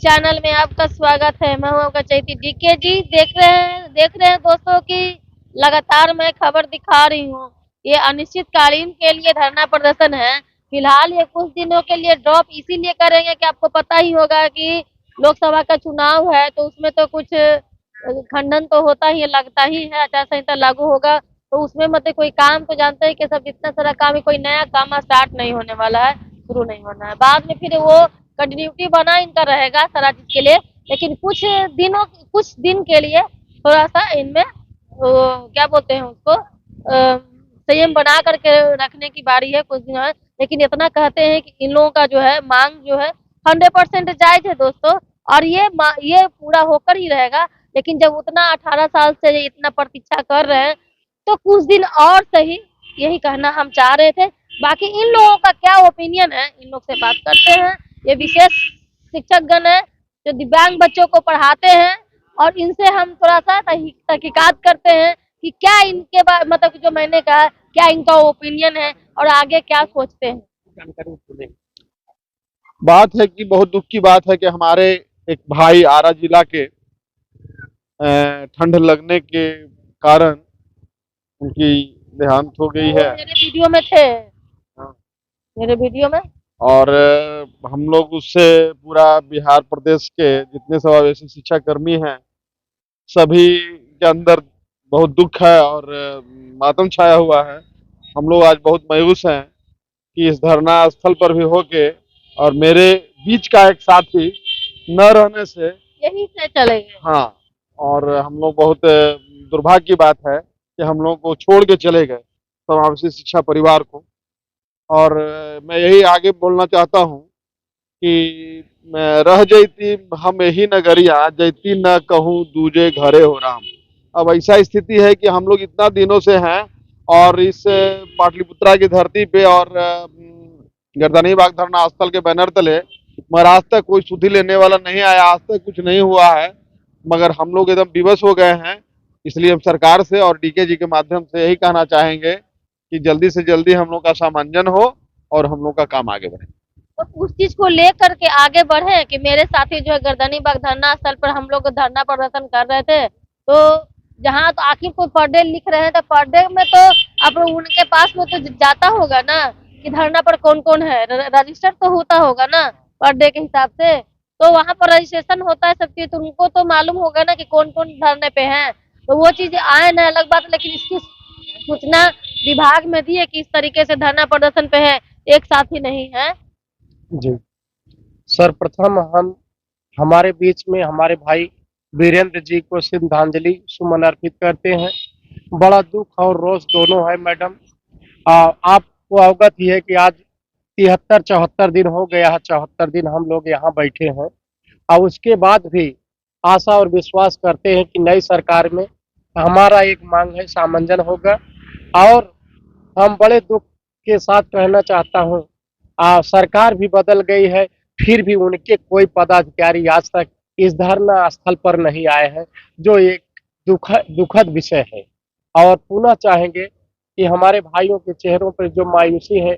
Channel में आपका स्वागत है। मैं हूं आपका चैती डीके जी। देख रहे हैं दोस्तों कि लगातार मैं खबर दिखा रही हूं। ये अनिश्चितकालीन के लिए धरना प्रदर्शन है। फिलहाल ये कुछ दिनों के लिए ड्रॉप इसीलिए करेंगे कि आपको पता ही होगा कि लोकसभा का चुनाव है, तो उसमें तो कुछ खंडन तो होता ही है, लगता ही है, आचार संहिता लागू होगा, तो उसमें मतलब कोई काम तो जानते हैं कि सब इतना सारा काम है, कोई नया काम स्टार्ट नहीं होने वाला है, शुरू नहीं होना है। बाद में फिर वो कंटिन्यूटी बना इनका रहेगा सारा चीज के लिए, लेकिन कुछ दिन के लिए थोड़ा सा इनमें क्या बोलते हैं उसको, संयम बना करके रखने की बारी है कुछ दिन है। लेकिन इतना कहते हैं कि इन लोगों का जो है मांग जो है 100% जायज है दोस्तों, और ये पूरा होकर ही रहेगा। लेकिन जब उतना 18 साल से इतना प्रतीक्षा कर रहे हैं, तो कुछ दिन और सही, यही कहना हम चाह रहे थे। बाकी इन लोगों का क्या ओपिनियन है, इन लोग से बात करते हैं। ये विशेष शिक्षक गण है जो दिव्यांग बच्चों को पढ़ाते हैं, और इनसे हम थोड़ा सा तहकीकात करते हैं कि क्या इनके बारे मतलब जो मैंने कहा, क्या इनका ओपिनियन है और आगे क्या सोचते हैं। बात है कि बहुत दुख की बात है कि हमारे एक भाई आरा जिला के ठंड लगने के कारण उनकी देहांत हो गई वो है। मेरे वीडियो में थे, हाँ। मेरे वीडियो में। और हम लोग उससे पूरा बिहार प्रदेश के जितने समावेशी शिक्षा कर्मी हैं सभी के अंदर बहुत दुख है और मातम छाया हुआ है। हम लोग आज बहुत मायूस हैं कि इस धरना स्थल पर भी होके और मेरे बीच का एक साथी न रहने से यही से चले गए। हाँ, और हम लोग बहुत दुर्भाग्य की बात है कि हम लोग को छोड़ के चले गए समावेशी शिक्षा परिवार को। और मैं यही आगे बोलना चाहता हूँ कि मैं रह जैती हम यही नगरिया जैती न कहूँ दूजे घरे हो राम। अब ऐसा स्थिति है कि हम लोग इतना दिनों से हैं और इस पाटलिपुत्रा की धरती पे और गर्दनी बाग धरना स्थल के बैनर तले मगर आज तक कोई सुधि लेने वाला नहीं आया, आज तक कुछ नहीं हुआ है। मगर हम लोग एकदम विवश हो गए हैं। इसलिए हम सरकार से और डीके जी के माध्यम से यही कहना चाहेंगे कि जल्दी से जल्दी हम लोग का सामंजन हो और हम लोग का काम आगे बढ़े। तो उस चीज को लेकर के आगे बढ़े कि मेरे साथी जो है गर्दनी बाग धरना स्थल पर हम लोग धरना प्रदर्शन कर रहे थे, तो जहाँ तो आखिर कोई पर डे लिख रहे हैं, तो पर डे में तो अब उनके पास में तो जाता होगा ना कि धरना पर कौन कौन है, रजिस्टर तो होता होगा ना पर डे के हिसाब से। तो वहां पर रजिस्ट्रेशन होता है सब चीज, तो उनको तो मालूम होगा ना कि कौन कौन धरने पे है। तो वो चीज आए ना अलग बात, लेकिन इसकी सूचना विभाग में दी है कि इस तरीके से धरना प्रदर्शन पे है, एक साथी नहीं है। जी, सर्वप्रथम हम हमारे बीच में हमारे भाई वीरेंद्र जी को श्रद्धांजलि सुमन अर्पित करते हैं। बड़ा दुख और रोष दोनों है मैडम। आपको अवगत ही है कि आज 73-74 दिन हो गया है, 74 दिन हम लोग यहाँ बैठे हैं और उसके बाद भी आशा और विश्वास करते हैं कि नई सरकार में हमारा एक मांग है सामंजन होगा। और हम बड़े दुख के साथ कहना चाहता हूँ, सरकार भी बदल गई है, फिर भी उनके कोई पदाधिकारी आज तक इस धरना स्थल पर नहीं आए हैं, जो एक दुखद विषय है। और पुनः चाहेंगे कि हमारे भाइयों के चेहरों पर जो मायूसी है,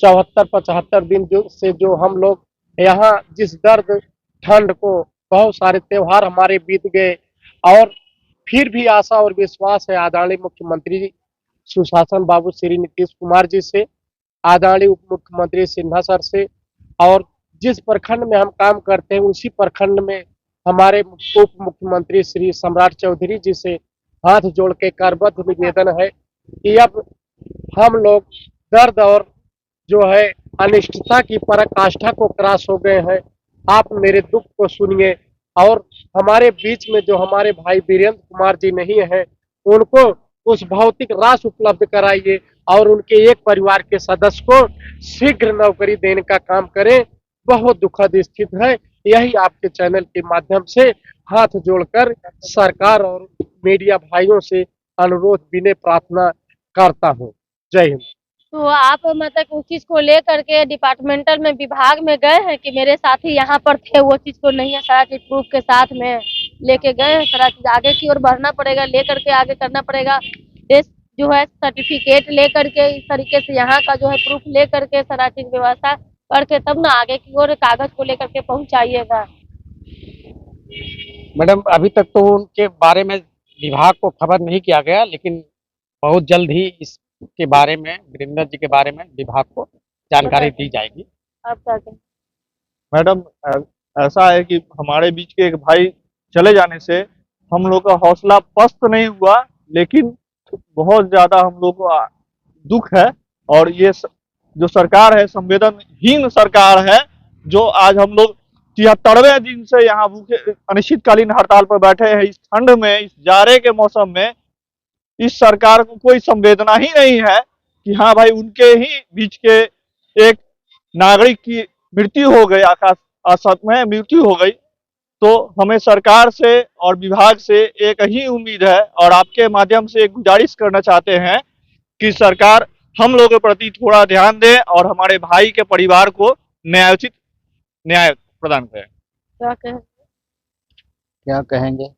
74-75 दिन जो हम लोग यहाँ जिस दर्द ठंड को, बहुत सारे त्योहार हमारे बीत गए और फिर भी आशा और विश्वास है आदरणीय मुख्यमंत्री जी सुशासन बाबू श्री नीतीश कुमार जी से, आदरणीय उप मुख्यमंत्री सिन्हा सर से, और जिस प्रखंड में हम काम करते हैं उसी प्रखंड में हमारे उप मुख्यमंत्री श्री सम्राट चौधरी जी से हाथ जोड़ के करबद्ध निवेदन है कि अब हम लोग दर्द और जो है अनिश्चितता की पराकाष्ठा को क्रॉस हो गए हैं। आप मेरे दुख को सुनिए और हमारे बीच में जो हमारे भाई वीरेंद्र कुमार जी नहीं है, उनको उस भौतिक राशि उपलब्ध कराइए और उनके एक परिवार के सदस्य को शीघ्र नौकरी देने का काम करें। बहुत दुखद स्थिति है। यही आपके चैनल के माध्यम से हाथ जोड़कर सरकार और मीडिया भाइयों से अनुरोध विनय प्रार्थना करता हूँ। जय हिंद। तो आप मतलब उस चीज को लेकर के डिपार्टमेंटल में विभाग में गए हैं कि मेरे साथी यहाँ पर थे, वो चीज को नहीं है, सारा चीज प्रूफ के साथ में लेके गए हैं। सारा चीज आगे की ओर बढ़ना पड़ेगा, लेकर के आगे करना पड़ेगा। टेस्ट जो है सर्टिफिकेट लेकर के इस तरीके से यहाँ का जो है प्रूफ लेकर के सारा चीज व्यवस्था करके तब ना आगे की ओर कागज को लेकर के पहुंचाइएगा। मैडम अभी तक तो उनके बारे में विभाग को खबर नहीं किया गया, लेकिन बहुत जल्द ही इसके बारे में, वीरेंद्र जी के बारे में विभाग को जानकारी दी जाएगी। आप क्या कहें? मैडम ऐसा है कि हमारे बीच के एक भाई चले जाने से हम लोग का हौसला पस्त नहीं हुआ, लेकिन बहुत ज्यादा हम लोग को दुख है। और ये जो सरकार है, संवेदनहीन सरकार है, जो आज हम लोग 73वें दिन से यहाँ भूखे अनिश्चितकालीन हड़ताल पर बैठे हैं। इस ठंड में, इस जाड़े के मौसम में इस सरकार को कोई संवेदना ही नहीं है कि हाँ भाई, उनके ही बीच के एक नागरिक की मृत्यु हो गई, आकाश असमय मृत्यु हो गई। तो हमें सरकार से और विभाग से एक ही उम्मीद है, और आपके माध्यम से एक गुजारिश करना चाहते हैं कि सरकार हम लोगों के प्रति थोड़ा ध्यान दे और हमारे भाई के परिवार को न्यायोचित न्याय प्रदान करें। क्या कहें? क्या कहेंगे,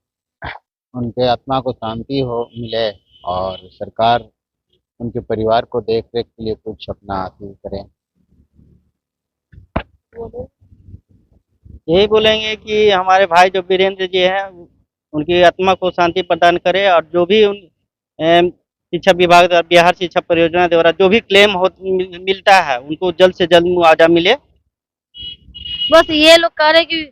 उनके आत्मा को शांति हो मिले और सरकार उनके परिवार को देख रेख के लिए कुछ अपना हासिल करें। बोलो। यही बोलेंगे कि हमारे भाई जो वीरेंद्र जी हैं, उनकी आत्मा को शांति प्रदान करे, और जो भी शिक्षा विभाग द्वारा, बिहार शिक्षा परियोजना द्वारा जो भी क्लेम मिलता है, उनको जल्द से जल्द मुआवजा मिले। बस ये लोग कह रहे कि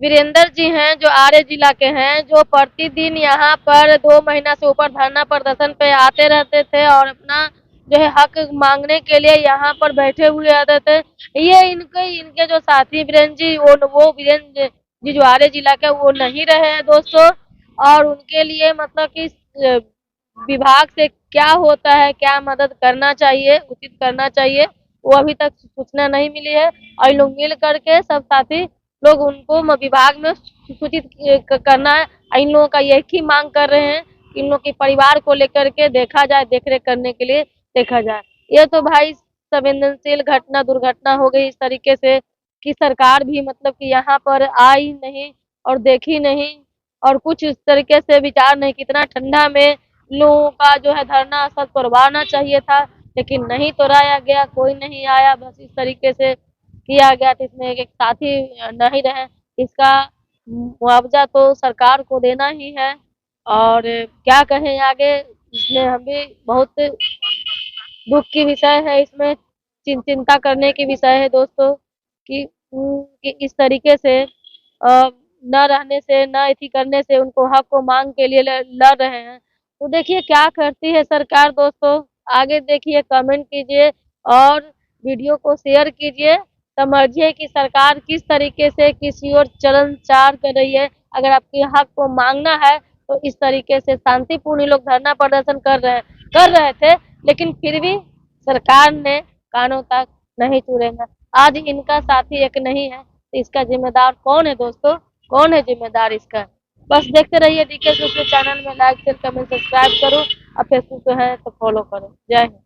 वीरेंद्र जी हैं जो आरे जिला के हैं, जो प्रतिदिन यहाँ पर 2 महीना से ऊपर धरना प्रदर्शन पे आते रहते थे और अपना जो है हक मांगने के लिए यहाँ पर बैठे हुए रहते थे। ये इनके जो साथी वीरेंद्र जी, वो वीरेंद्र जी जो आरे जिला के, वो नहीं रहे हैं दोस्तों। और उनके लिए मतलब कि विभाग से क्या होता है, क्या मदद करना चाहिए, उचित करना चाहिए, वो अभी तक सूचना नहीं मिली है। और लोग मिल करके सब साथी लोग उनको विभाग में सूचित करना है। इन लोगों का एक ही मांग कर रहे हैं, इन लोगों के परिवार को लेकर के देखा जाए, देखरेख करने के लिए देखा जाए। ये तो भाई संवेदनशील घटना, दुर्घटना हो गई इस तरीके से कि सरकार भी मतलब कि यहाँ पर आई नहीं और देखी नहीं, और कुछ इस तरीके से विचार नहीं। कितना ठंडा में लोगों का जो है धरना स्थल तोड़वाना चाहिए था, लेकिन नहीं तोड़ाया गया, कोई नहीं आया, बस इस तरीके से किया गया। तो इसमें एक साथी नहीं रहे, इसका मुआवजा तो सरकार को देना ही है। और क्या कहें आगे, इसमें हम भी बहुत दुख की विषय है, इसमें चिंता करने की विषय है दोस्तों कि इस तरीके से न रहने से, न इथी करने से, उनको हक को मांग के लिए लड़ रहे हैं। तो देखिए क्या करती है सरकार दोस्तों। आगे देखिए, कमेंट कीजिए और वीडियो को शेयर कीजिए। समझिए कि सरकार किस तरीके से किसी और चलनचाल कर रही है। अगर आपके हक को मांगना है तो इस तरीके से शांतिपूर्ण लोग धरना प्रदर्शन कर रहे थे, लेकिन फिर भी सरकार ने कानों तक नहीं छुएगा। आज इनका साथी एक नहीं है, तो इसका जिम्मेदार कौन है दोस्तों? कौन है जिम्मेदार इसका? बस देखते रहिए डीके सोशल चैनल में। लाइक शेयर कमेंट सब्सक्राइब करो, और फेसबुक पे है तो फॉलो करो। जय हिंद।